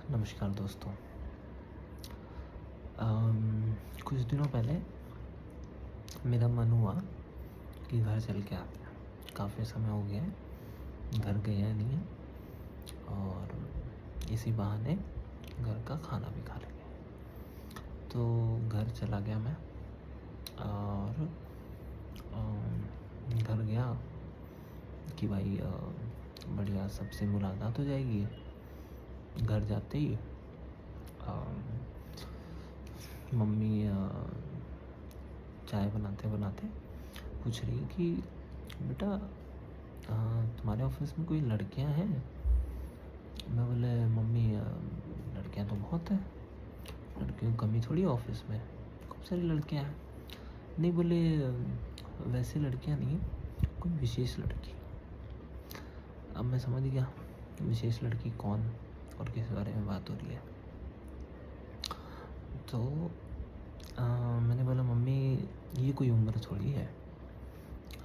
नमस्कार दोस्तों। कुछ दिनों पहले मेरा मन हुआ कि घर चल के आते हैं। काफ़ी समय हो गया है घर गया नहीं है और इसी बहाने घर का खाना भी खा लेंगे। तो घर चला गया मैं और घर गया कि भाई बढ़िया सबसे मुलाकात हो जाएगी। घर जाते ही मम्मी चाय बनाते बनाते पूछ रही कि बेटा तुम्हारे ऑफिस में कोई लड़कियां हैं? मैं बोले मम्मी लड़कियां तो बहुत हैं, लड़कियों की कमी थोड़ी है ऑफिस में, खूब सारी लड़कियां हैं। नहीं बोले वैसे लड़कियां नहीं, कोई विशेष लड़की। अब मैं समझ गया विशेष लड़की कौन और किस बारे में बात हो रही है। तो मैंने बोला मम्मी ये कोई उम्र थोड़ी है,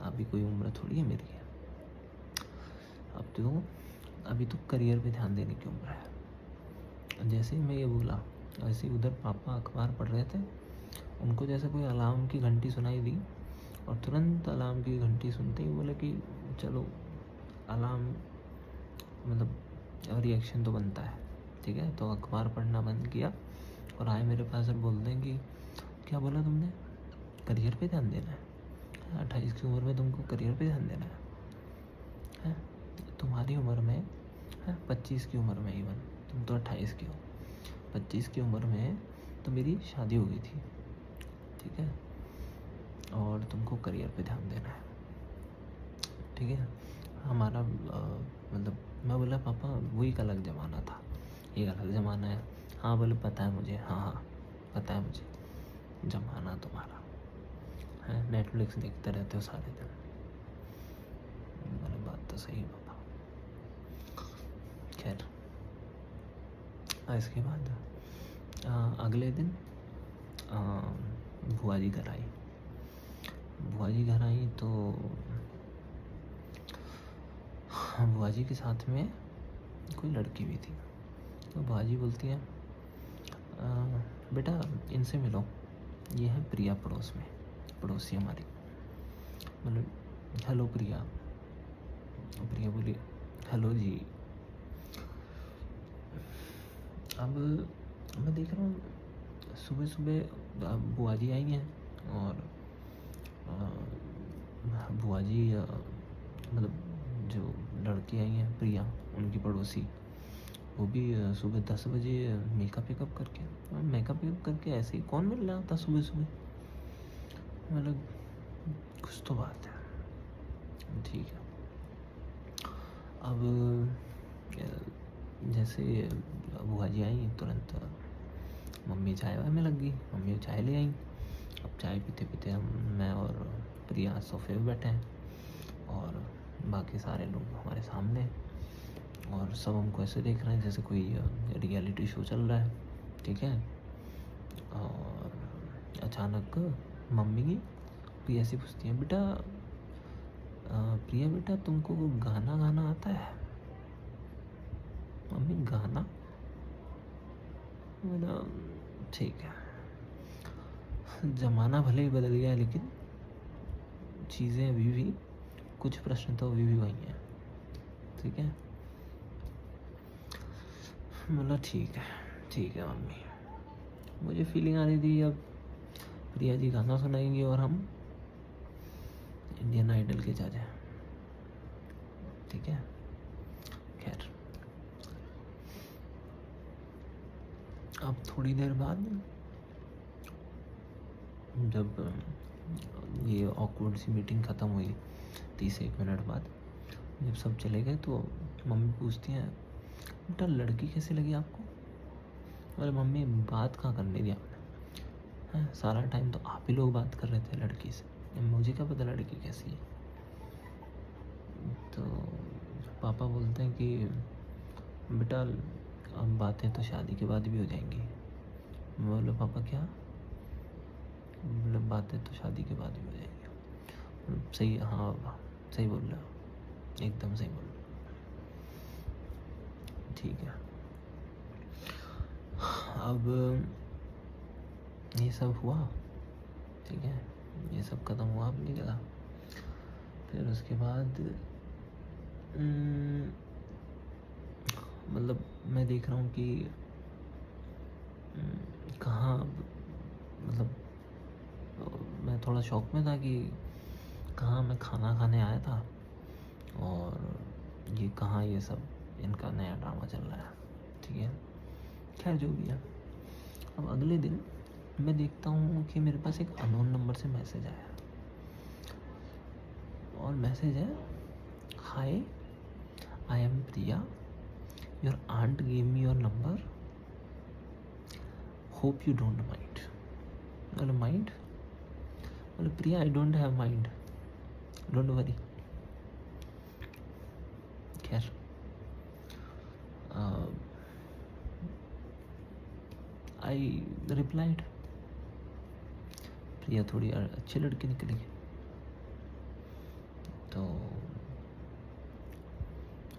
अभी कोई उम्र थोड़ी है मेरी है, अभी तो करियर पे ध्यान देने की उम्र है। जैसे ही मैं ये बोला वैसे ही उधर पापा अखबार पढ़ रहे थे, उनको जैसे कोई अलार्म की घंटी सुनाई दी और तुरंत अलार्म की घंटी सुनते ही बोले कि चलो अलार्म मतलब रिएक्शन तो बनता है, ठीक है। तो अखबार पढ़ना बंद किया और आए मेरे पास और बोलते हैं कि क्या बोला तुमने, करियर पे ध्यान देना है? 28 की उम्र में तुमको करियर पे ध्यान देना है? तुम्हारी उम्र में है 25 की उम्र में, इवन तुम तो 28 की हो, 25 की उम्र में तो मेरी शादी हो गई थी, ठीक है, और तुमको करियर पे ध्यान देना है, ठीक है। हमारा मतलब मैं बोला पापा वो एक अलग ज़माना था, एक अलग ज़माना है। हाँ बोले पता है मुझे, हाँ पता है मुझे, ज़माना तुम्हारा है नेटफ्लिक्स देखते रहते हो सारे दिन। मैंने बात तो सही है पापा। खैर इसके बाद अगले दिन बुआ जी घर आई। तो बुआ जी के साथ में कोई लड़की भी थी। तो बुआ जी बोलती हैं बेटा इनसे मिलो, ये है प्रिया, पड़ोसी हमारी। मतलब हेलो प्रिया। प्रिया बोली हेलो जी। अब मैं देख रहा हूँ सुबह सुबह बुआ जी आई हैं और बुआ जी मतलब जो लड़की आई हैं प्रिया, उनकी पड़ोसी, वो भी सुबह 10 बजे मेकअप करके ऐसे ही कौन मिल रहा होता सुबह सुबह। मतलब कुछ तो बात है, ठीक है। अब जैसे बुआ जी आई तुरंत मम्मी चाय वाय में लग गई, मम्मी चाय ले आई। अब चाय पीते पीते मैं और प्रिया सोफे पे बैठे हैं और बाकी सारे लोग हमारे सामने, और सब हमको ऐसे देख रहे हैं जैसे कोई रियलिटी शो चल रहा है, ठीक है। और अचानक मम्मी की प्रिया से पूछती है बेटा प्रिया बेटा तुमको गाना गाना आता है? मम्मी गाना? बोला ठीक है, ज़माना भले ही बदल गया लेकिन चीज़ें अभी भी, कुछ प्रश्न तो अभी भी वही हैं, ठीक है। बोला ठीक है मम्मी। मुझे फीलिंग आ रही थी अब प्रिया जी गाना सुनाएंगी और हम इंडियन आइडल के जज हैं, ठीक है। खैर अब थोड़ी देर बाद जब ये ऑकवर्ड सी मीटिंग ख़त्म हुई 30-1 मिनट बाद, जब सब चले गए तो मम्मी पूछती हैं बेटा लड़की कैसी लगी आपको? बोले मम्मी बात कहाँ करने दी आपने, हैं सारा टाइम तो आप ही लोग बात कर रहे थे लड़की से, मुझे क्या पता लड़की कैसी है। तो पापा बोलते हैं कि बेटा अब बातें तो शादी के बाद भी हो जाएंगी। मैं बोला पापा क्या? मतलब बातें तो शादी के बाद भी हो जाएंगी। सही, हाँ बाबा सही बोल रहे हो, एकदम सही बोल रहे हो, ठीक है। अब ये सब हुआ, ठीक है, ये सब ख़त्म हुआ अपनी जगह। फिर उसके बाद मतलब मैं देख रहा हूँ कि कहाँ, मतलब मैं थोड़ा शौक में था कि कहाँ मैं खाना खाने आया था और ये कहाँ ये सब इनका नया ड्रामा चल रहा है, ठीक है। खैर जो भी है, अब अगले दिन मैं देखता हूँ कि मेरे पास एक अननोन नंबर से मैसेज आया और मैसेज है, hi I am Priya, your aunt gave me your number, hope you don't mind. मतलब माइंड, मतलब Priya I don't have mind, don't worry. खैर आई रिप्लाइड, प्रिया थोड़ी अच्छी लड़की निकली तो,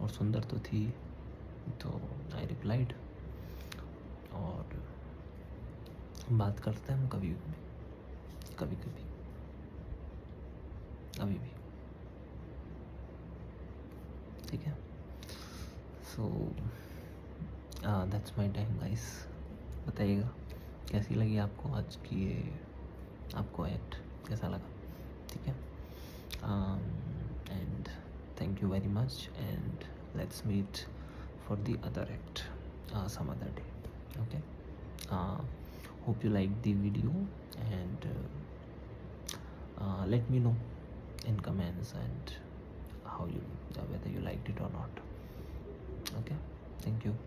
और सुंदर तो थी, तो आई रिप्लाइड और बात करते हैं हम कभी कभी अभी भी, ठीक है। So that's my time guys. बताइएगा कैसी लगी आपको आज की ये, आपको एक्ट कैसा लगा, ठीक है। And thank you very much and let's meet for the other act some other day, okay. Hope you liked the video and let me know in comments and how you whether you liked it or not, okay. Thank you.